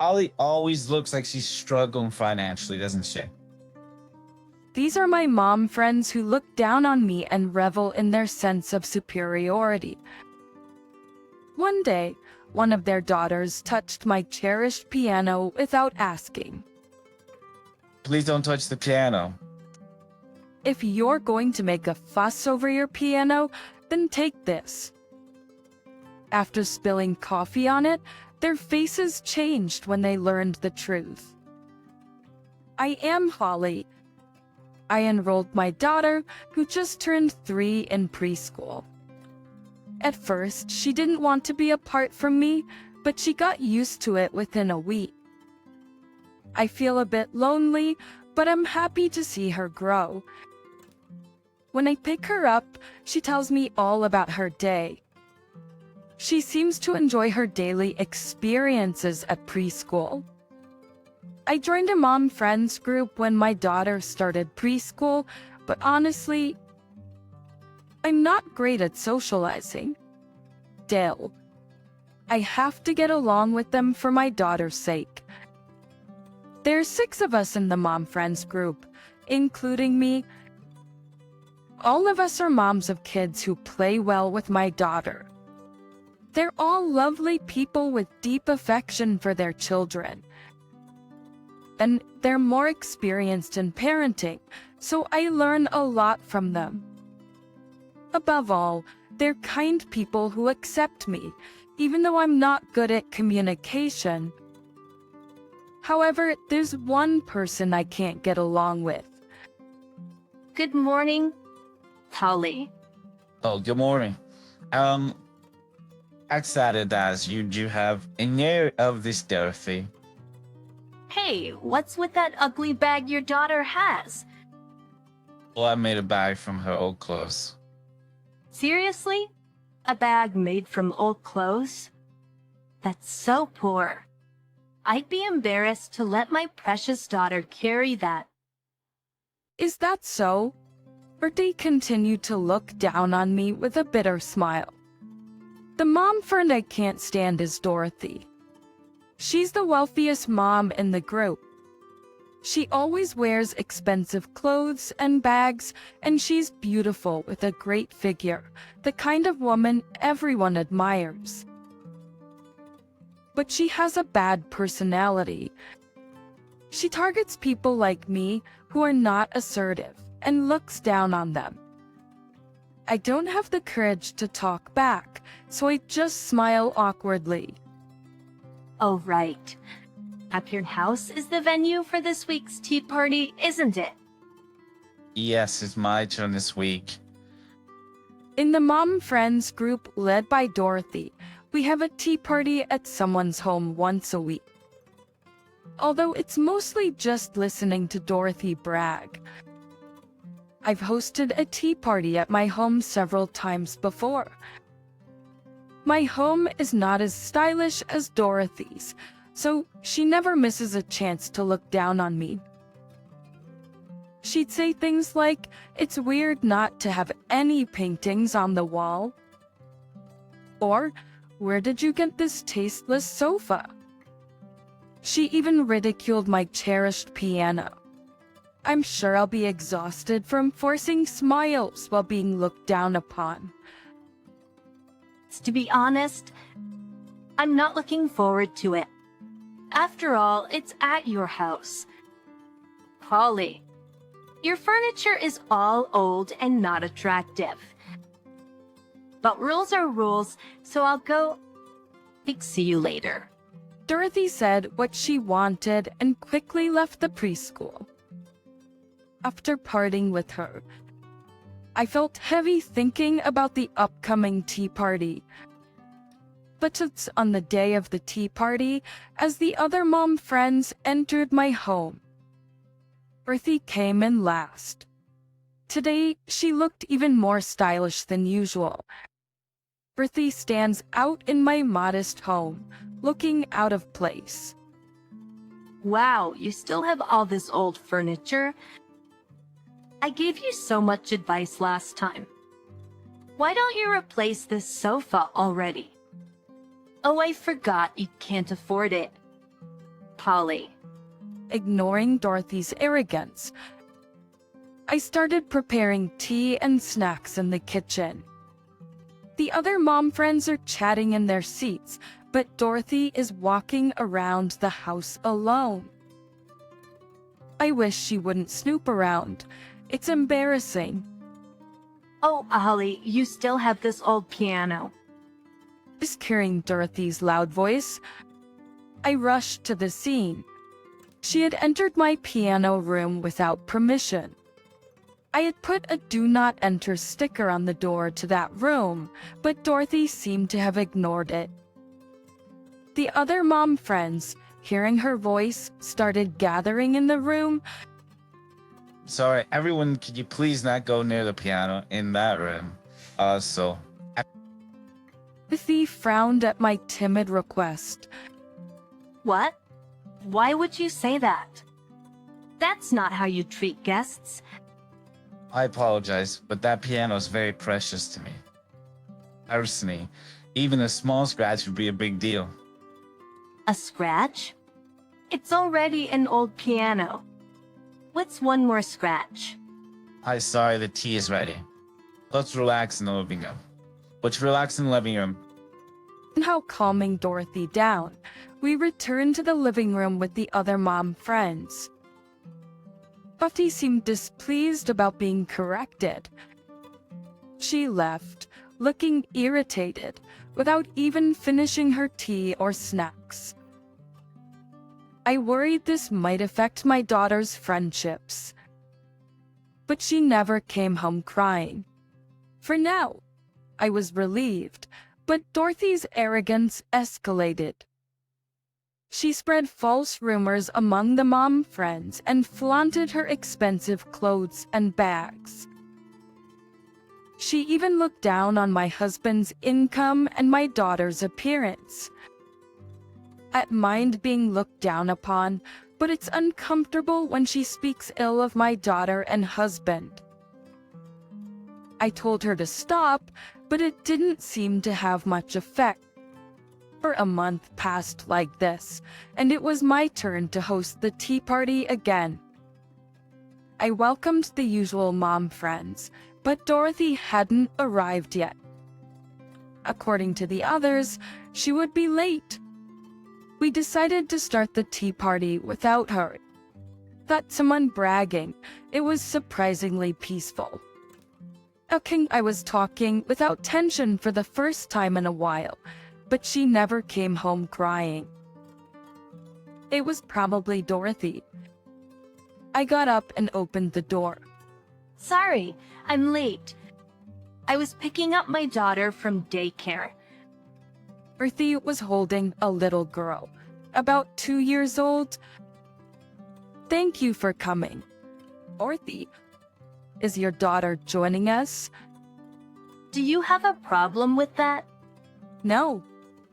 Ollie always looks like she's struggling financially, doesn't she? These are my mom friends who look down on me and revel in their sense of superiority. One day, one of their daughters touched my cherished piano without asking. Please don't touch the piano. If you're going to make a fuss over your piano, then take this. After spilling coffee on it, their faces changed when they learned the truth. I am Holly. I enrolled my daughter, who just turned 3 in preschool. At first, she didn't want to be apart from me, but she got used to it within a week. I feel a bit lonely, but I'm happy to see her grow. When I pick her up, she tells me all about her day. She seems to enjoy her daily experiences at preschool. I joined a mom friends group when my daughter started preschool, but honestly, I'm not great at socializing. Still, I have to get along with them for my daughter's sake. There's 6 of us in the mom friends group, including me. All of us are moms of kids who play well with my daughter. They're all lovely people with deep affection for their children. And they're more experienced in parenting, so I learn a lot from them. Above all, they're kind people who accept me, even though I'm not good at communication. However, there's one person I can't get along with. Good morning, Holly. Oh, good morning. I decided that you do have a new of this Dorothy. Hey, what's with that ugly bag your daughter has? Well, I made a bag from her old clothes. Seriously? A bag made from old clothes? That's so poor. I'd be embarrassed to let my precious daughter carry that. Is that so? Bertie continued to look down on me with a bitter smile. The mom friend I can't stand is Dorothy. She's the wealthiest mom in the group. She always wears expensive clothes and bags, and she's beautiful with a great figure, the kind of woman everyone admires. But she has a bad personality. She targets people like me who are not assertive and looks down on them. I don't have the courage to talk back, so I just smile awkwardly. Oh, right. At your house is the venue for this week's tea party, isn't it? Yes, it's my turn this week. In the mom friends group led by Dorothy, we have a tea party at someone's home once a week. Although it's mostly just listening to Dorothy brag. I've hosted a tea party at my home several times before. My home is not as stylish as Dorothy's, so she never misses a chance to look down on me. She'd say things like, "It's weird not to have any paintings on the wall." Or, "Where did you get this tasteless sofa?" She even ridiculed my cherished piano. I'm sure I'll be exhausted from forcing smiles while being looked down upon. To be honest, I'm not looking forward to it. After all, it's at your house. Holly, your furniture is all old and not attractive. But rules are rules, so I'll go. See you later. Dorothy said what she wanted and quickly left the preschool. After parting with her, I felt heavy thinking about the upcoming tea party. But it's on the day of the tea party, as the other mom friends entered my home. Dorothy came in last. Today, she looked even more stylish than usual. Dorothy stands out in my modest home, looking out of place. Wow, you still have all this old furniture? I gave you so much advice last time. Why don't you replace this sofa already? Oh, I forgot you can't afford it. Polly. Ignoring Dorothy's arrogance, I started preparing tea and snacks in the kitchen. The other mom friends are chatting in their seats, but Dorothy is walking around the house alone. I wish she wouldn't snoop around. It's embarrassing. Oh, Holly, you still have this old piano. Just hearing Dorothy's loud voice, I rushed to the scene. She had entered my piano room without permission. I had put a "Do Not Enter" sticker on the door to that room, but Dorothy seemed to have ignored it. The other mom friends, hearing her voice, started gathering in the room. Sorry, everyone, could you please not go near the piano in that room? Dorothy frowned at my timid request. What? Why would you say that? That's not how you treat guests. I apologize, but that piano is very precious to me. Personally, even a small scratch would be a big deal. A scratch? It's already an old piano. What's one more scratch? I'm sorry, the tea is ready. Let's relax in the living room. Let's relax in the living room. And how calming Dorothy down, we returned to the living room with the other mom friends. Dorothy seemed displeased about being corrected. She left, looking irritated, without even finishing her tea or snacks. I worried this might affect my daughter's friendships. But she never came home crying. For now, I was relieved, but Dorothy's arrogance escalated. She spread false rumors among the mom friends and flaunted her expensive clothes and bags. She even looked down on my husband's income and my daughter's appearance. I mind being looked down upon, but it's uncomfortable when she speaks ill of my daughter and husband. I told her to stop, but it didn't seem to have much effect. For a month passed like this, and it was my turn to host the tea party again. I welcomed the usual mom friends, but Dorothy hadn't arrived yet. According to the others, she would be late. We decided to start the tea party without her. That someone bragging, it was surprisingly peaceful. I was talking without tension for the first time in a while, but she never came home crying. It was probably Dorothy. I got up and opened the door. Sorry, I'm late. I was picking up my daughter from daycare. Dorothy was holding a little girl, about 2 years old. Thank you for coming. Dorothy, is your daughter joining us? Do you have a problem with that? No,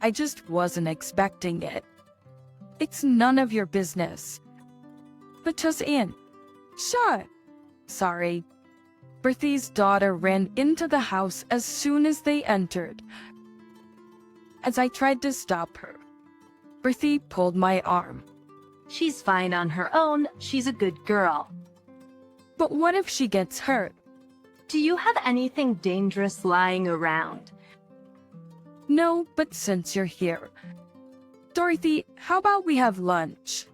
I just wasn't expecting it. It's none of your business. Put us in. Sure. Sorry. Dorothy's daughter ran into the house as soon as they entered. As I tried to stop her, Dorothy pulled my arm. She's fine on her own. She's a good girl. But what if she gets hurt? Do you have anything dangerous lying around? No, but since you're here, Dorothy, how about we have lunch?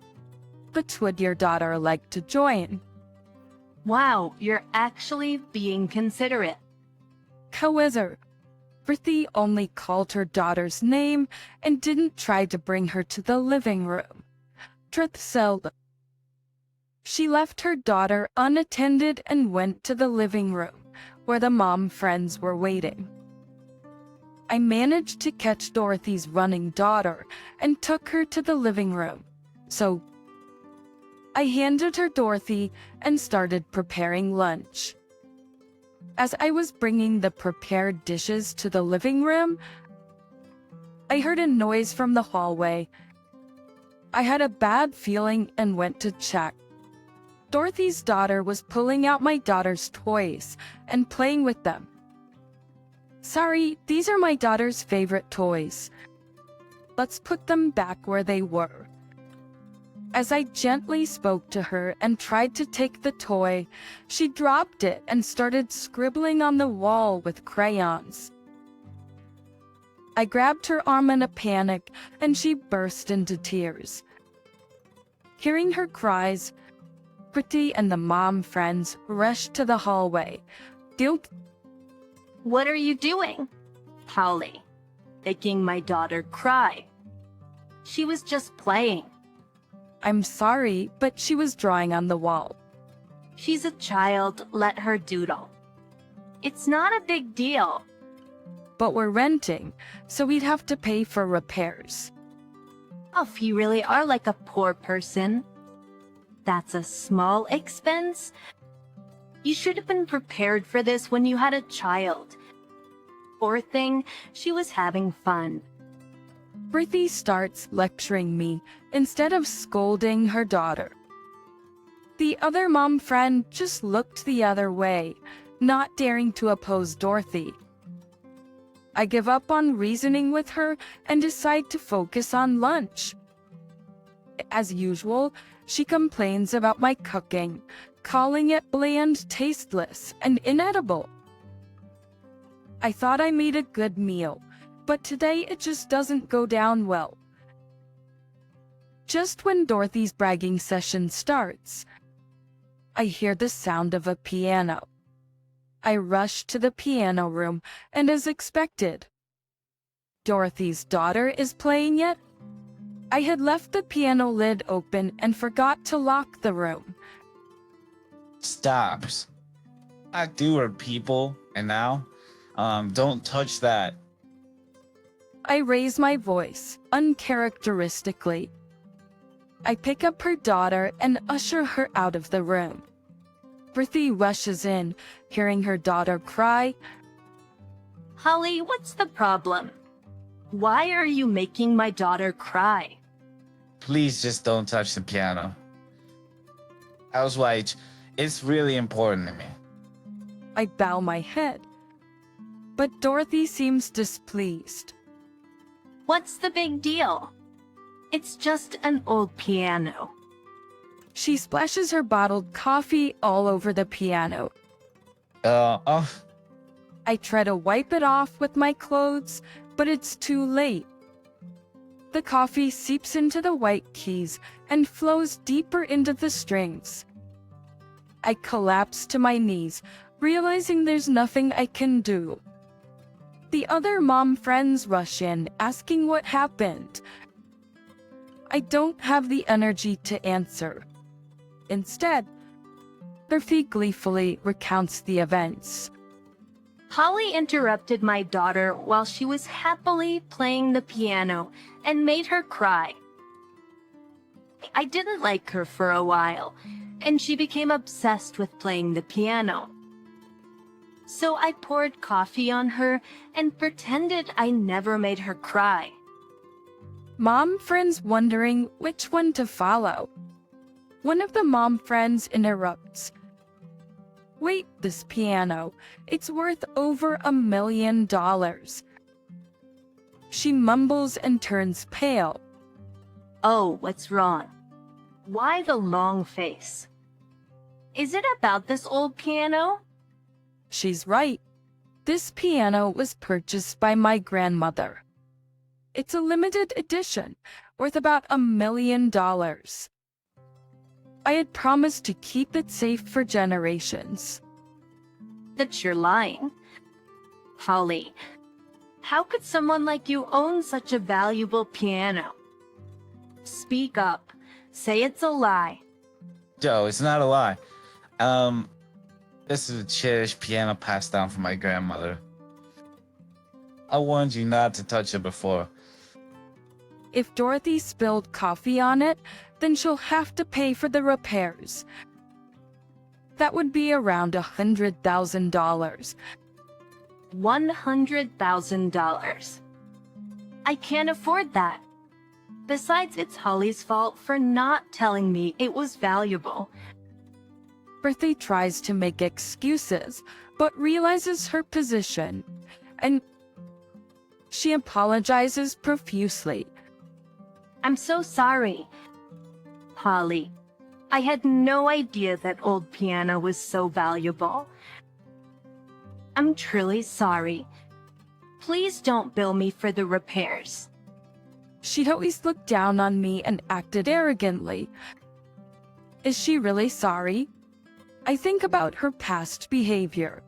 But would your daughter like to join? Wow, you're actually being considerate. However, Dorothy only called her daughter's name and didn't try to bring her to the living room. Truth seldom. She left her daughter unattended and went to the living room, where the mom friends were waiting. I managed to catch Dorothy's running daughter and took her to the living room. So I handed her Dorothy and started preparing lunch. As I was bringing the prepared dishes to the living room, I heard a noise from the hallway. I had a bad feeling and went to check. Dorothy's daughter was pulling out my daughter's toys and playing with them. Sorry, these are my daughter's favorite toys. Let's put them back where they were. As I gently spoke to her and tried to take the toy, she dropped it and started scribbling on the wall with crayons. I grabbed her arm in a panic, and she burst into tears. Hearing her cries, Pretty and the mom friends rushed to the hallway. What are you doing? Polly, making my daughter cry. She was just playing. I'm sorry, but she was drawing on the wall. She's a child, let her doodle. It's not a big deal. But we're renting, so we'd have to pay for repairs. Oh, if you really are like a poor person. That's a small expense. You should have been prepared for this when you had a child. Poor thing, she was having fun. Brithy starts lecturing me instead of scolding her daughter. The other mom friend just looked the other way, not daring to oppose Dorothy. I give up on reasoning with her and decide to focus on lunch. As usual, she complains about my cooking, calling it bland, tasteless, and inedible. I thought I made a good meal, but today it just doesn't go down well. Just when Dorothy's bragging session starts, I hear the sound of a piano. I rush to the piano room, and as expected, Dorothy's daughter is playing it. I had left the piano lid open and forgot to lock the room. Stops. I do her people, and now, don't touch that. I raise my voice, uncharacteristically. I pick up her daughter and usher her out of the room. Brithy rushes in, hearing her daughter cry. Holly, what's the problem? Why are you making my daughter cry? Please just don't touch the piano. Housewife, it's really important to me. I bow my head, but Dorothy seems displeased. What's the big deal? It's just an old piano. She splashes her bottled coffee all over the piano. Oh, I try to wipe it off with my clothes, but it's too late. The coffee seeps into the white keys and flows deeper into the strings. I collapse to my knees, realizing there's nothing I can do. The other mom friends rush in, asking what happened. I don't have the energy to answer. Instead, Murphy gleefully recounts the events. Holly interrupted my daughter while she was happily playing the piano and made her cry. I didn't like her for a while, and she became obsessed with playing the piano. So I poured coffee on her and pretended I never made her cry. Mom friends wondering which one to follow. One of the mom friends interrupts. Wait, this piano, it's worth over $1 million. She mumbles and turns pale. Oh, what's wrong? Why the long face? Is it about this old piano? She's right. This piano was purchased by my grandmother. It's a limited edition, worth about $1 million. I had promised to keep it safe for generations. That you're lying. Holly, how could someone like you own such a valuable piano? Speak up. Say it's a lie. Joe, it's not a lie. This is a cherished piano passed down from my grandmother. I warned you not to touch it before. If Dorothy spilled coffee on it, then she'll have to pay for the repairs. That would be around $100,000. $100,000. I can't afford that. Besides, it's Holly's fault for not telling me it was valuable. Bertha tries to make excuses, but realizes her position, and she apologizes profusely. I'm so sorry. Polly. I had no idea that old piano was so valuable. I'm truly sorry. Please don't bill me for the repairs. She'd always looked down on me and acted arrogantly. Is she really sorry? I think about her past behavior.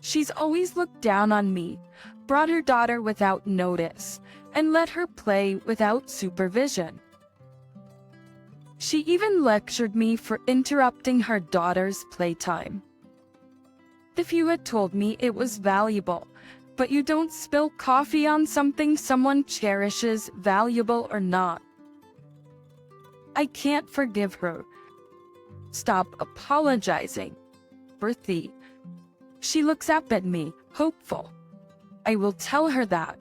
She's always looked down on me, brought her daughter without notice, and let her play without supervision. She even lectured me for interrupting her daughter's playtime. If you had told me it was valuable, but you don't spill coffee on something someone cherishes, valuable or not, I can't forgive her. Stop apologizing, Bertie. She looks up at me, hopeful. I will tell her that.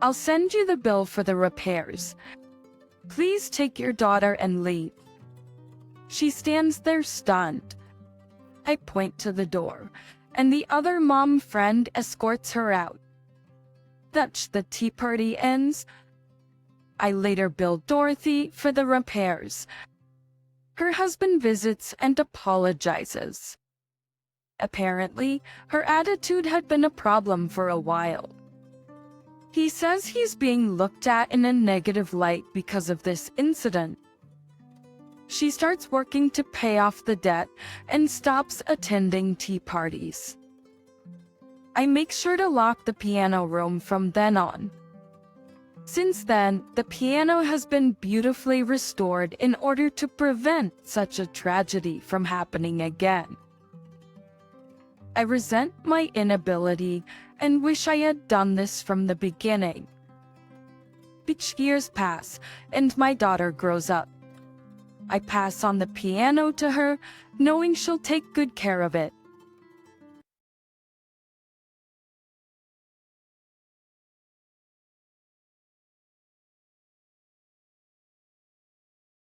I'll send you the bill for the repairs. Please take your daughter and leave. She stands there stunned. I point to the door, and the other mom friend escorts her out. Thus the tea party ends. I later bill Dorothy for the repairs. Her husband visits and apologizes. Apparently, her attitude had been a problem for a while. He says he's being looked at in a negative light because of this incident. She starts working to pay off the debt and stops attending tea parties. I make sure to lock the piano room from then on. Since then, the piano has been beautifully restored in order to prevent such a tragedy from happening again. I resent my inability and wish I had done this from the beginning. Years pass, and my daughter grows up. I pass on the piano to her, knowing she'll take good care of it.